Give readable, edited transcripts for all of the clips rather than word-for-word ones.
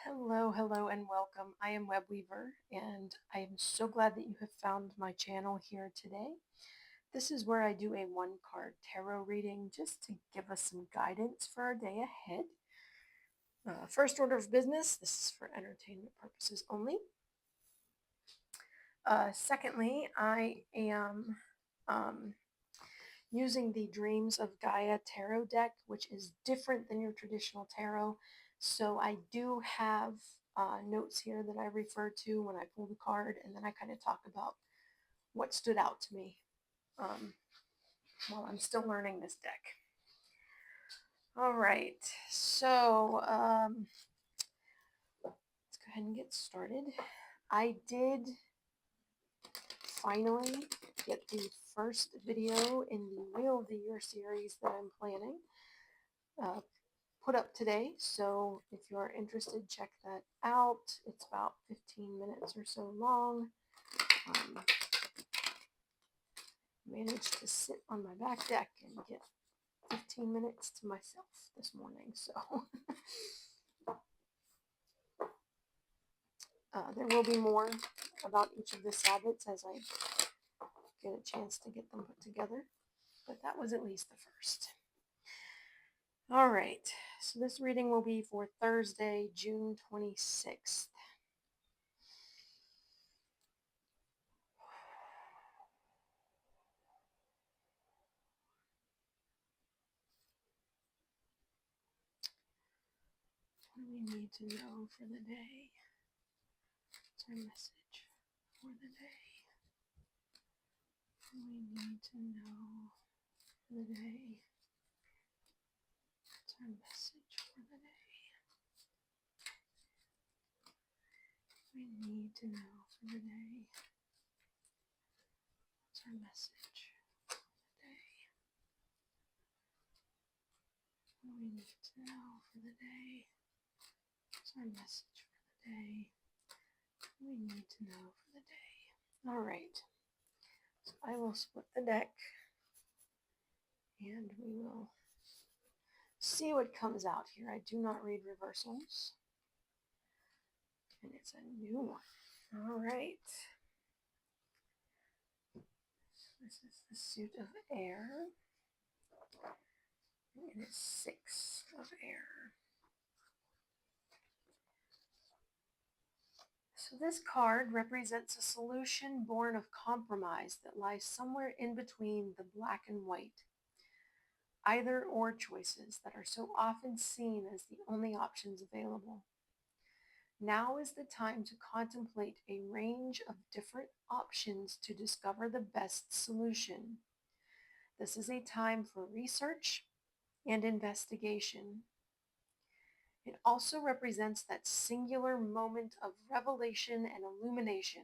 Hello, hello, and welcome. I am Web Weaver, and I am so glad that you have found my channel here today. This is where I do a one-card tarot reading just to give us some guidance for our day ahead. First order of business, this is for entertainment purposes only. Secondly, I am using the Dreams of Gaia tarot deck, which is different than your traditional tarot. So I do have notes here that I refer to when I pull the card, and then I kind of talk about what stood out to me um, while I'm still learning this deck. All right, so let's go ahead and get started. I did finally get the first video in the Wheel of the Year series that I'm planning put up today. So if you're interested, check that out. It's about 15 minutes or so long. Managed to sit on my back deck and get 15 minutes to myself this morning. So there will be more about each of the Sabbats as I get a chance to get them put together. But that was at least the first. All right, so this reading will be for Thursday, June 26th. What do we need to know for the day? What's our message for the day? What do we need to know for the day? What's our message for the day? We need to know for the day. What's our message for the day? What do we need to know for the day? What's our message for the day? What do we need to know for the day? All right. So I will split the deck and we will see what comes out here. I do not read reversals. And it's a new one. All right. This is the suit of air. And it is 6 of air. So this card represents a solution born of compromise that lies somewhere in between the black and white, either or choices that are so often seen as the only options available. Now is the time to contemplate a range of different options to discover the best solution. This is a time for research and investigation. It also represents that singular moment of revelation and illumination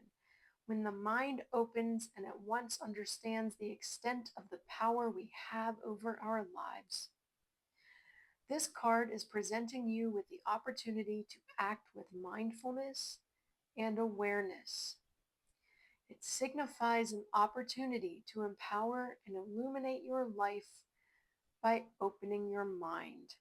when the mind opens and at once understands the extent of the power we have over our lives. This card is presenting you with the opportunity to act with mindfulness and awareness. It signifies an opportunity to empower and illuminate your life by opening your mind.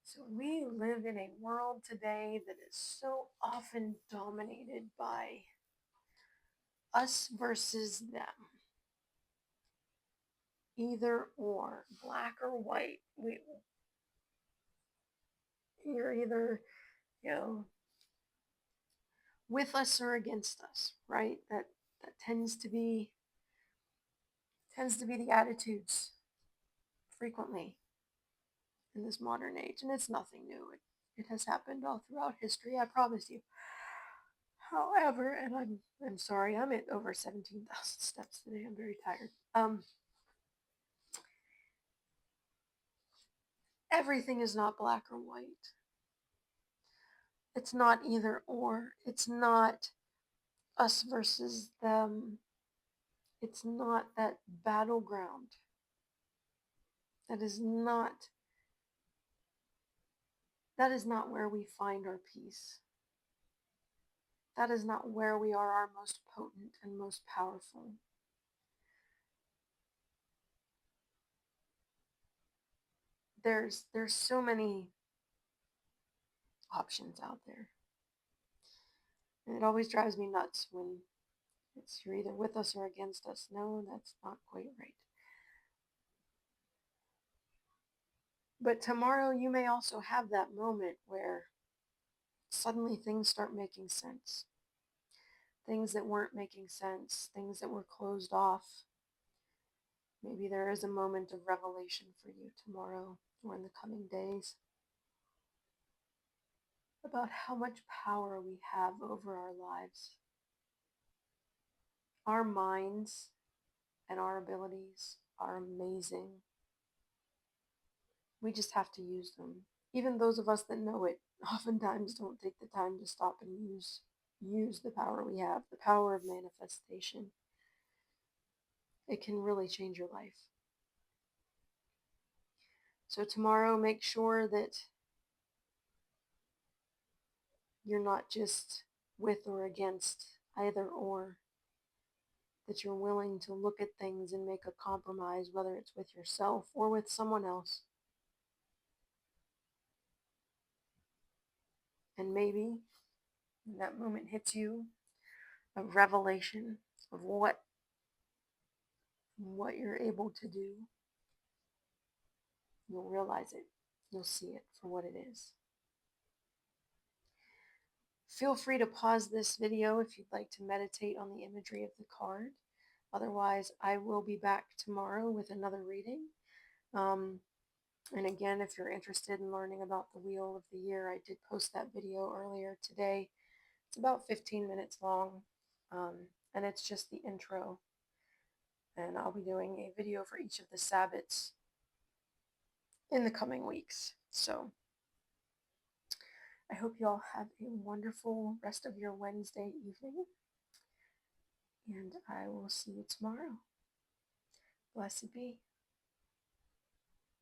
So we live in a world today that is so often dominated by us versus them. Either or, black or white. You're either, with us or against us, right? That tends to be the attitudes frequently in this modern age, and it's nothing new. It has happened all throughout history, I promise you. However, and I'm sorry, I'm at over 17,000 steps today. I'm very tired. Everything is not black or white. It's not either or. It's not us versus them. It's not that battleground. That is not where we find our peace. That is not where we are our most potent and most powerful. There's so many options out there. And it always drives me nuts when you're either with us or against us. No, that's not quite right. But tomorrow you may also have that moment where suddenly things start making sense. Things that weren't making sense, things that were closed off. Maybe there is a moment of revelation for you tomorrow or in the coming days about how much power we have over our lives. Our minds and our abilities are amazing. We just have to use them. Even those of us that know it oftentimes don't take the time to stop and use the power we have, the power of manifestation. It can really change your life. So tomorrow, make sure that you're not just with or against either or, that you're willing to look at things and make a compromise, whether it's with yourself or with someone else. And maybe when that moment hits you, a revelation of what you're able to do, you'll realize it. You'll see it for what it is. Feel free to pause this video if you'd like to meditate on the imagery of the card. Otherwise, I will be back tomorrow with another reading. And again, if you're interested in learning about the Wheel of the Year, I did post that video earlier today. It's about 15 minutes long, and it's just the intro. And I'll be doing a video for each of the Sabbats in the coming weeks. So I hope you all have a wonderful rest of your Wednesday evening, and I will see you tomorrow. Blessed be.